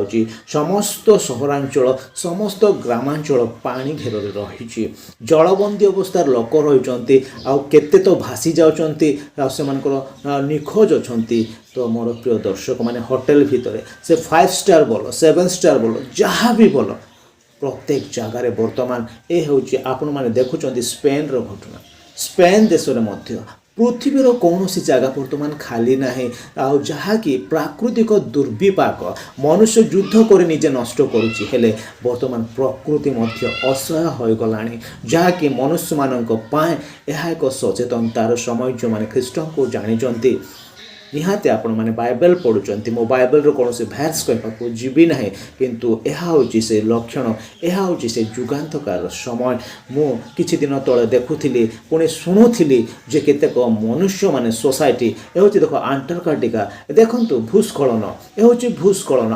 ଯାଉଛି ସମସ୍ତ ସହରାଞ୍ଚଳ ସମସ୍ତ ଗ୍ରାମାଞ୍ଚଳ ପାଣି ଘେରରେ ରହିଛି ଜଳବନ୍ଦୀ ଅବସ୍ଥାରେ ଲୋକ ରହିଛନ୍ତି ଆଉ କେତେ ତ ଭାସି ଯାଉଛନ୍ତି ଆଉ ସେମାନଙ୍କର ନିଖୋଜ ଅଛନ୍ତି ତ ମୋର ପ୍ରିୟ ଦର୍ଶକ ମାନେ ହୋଟେଲ ଭିତରେ ସେ 5 ଷ୍ଟାର ବୋଲ 7 ଷ୍ଟାର ବୋଲ ଯାହା ବି ବୋଲ ପ୍ରତ୍ୟେକ ଜାଗାରେ ବର୍ତ୍ତମାନ ଏ ହେଉଛି ଆପଣମାନେ ଦେଖୁଛନ୍ତି ସ୍ପେନ୍ର ଘଟଣା ସ୍ପେନ୍ ଦେଶରେ ମଧ୍ୟ ପୃଥିବୀର କୌଣସି ଜାଗା ବର୍ତ୍ତମାନ ଖାଲି ନାହିଁ ଆଉ ଯାହାକି ପ୍ରାକୃତିକ ଦୁର୍ବିପାକ ମନୁଷ୍ୟ ଯୁଦ୍ଧ କରି ନିଜେ ନଷ୍ଟ କରୁଛି ହେଲେ ବର୍ତ୍ତମାନ ପ୍ରକୃତି ମଧ୍ୟ ଅସହାୟ ହୋଇଗଲାଣି ଯାହାକି ମନୁଷ୍ୟମାନଙ୍କ ପାଇଁ ଏହା ଏକ ସଚେତନତାର ସମୟ ଯେଉଁମାନେ ଖ୍ରୀଷ୍ଟଙ୍କୁ ଜାଣିଛନ୍ତି ନିହାତି ଆପଣମାନେ ବାଇବେଲ ପଢ଼ୁଛନ୍ତି ମୁଁ ବାଇବେଲର କୌଣସି ଭ୍ୟାସ୍ କହିବାକୁ ଯିବି ନାହିଁ କିନ୍ତୁ ଏହା ହେଉଛି ସେ ଲକ୍ଷଣ ଏହା ହେଉଛି ସେ ଯୁଗାନ୍ତକାରର ସମୟ ମୁଁ କିଛି ଦିନ ତଳେ ଦେଖୁଥିଲି ପୁଣି ଶୁଣୁଥିଲି ଯେ କେତେକ ମନୁଷ୍ୟମାନେ ସୋସାଇଟି ଏ ହେଉଛି ଦେଖ ଆଣ୍ଟାର୍କଟିକା ଦେଖନ୍ତୁ ଭୂସ୍ଖଳନ ଏ ହେଉଛି ଭୂସ୍ଖଳନ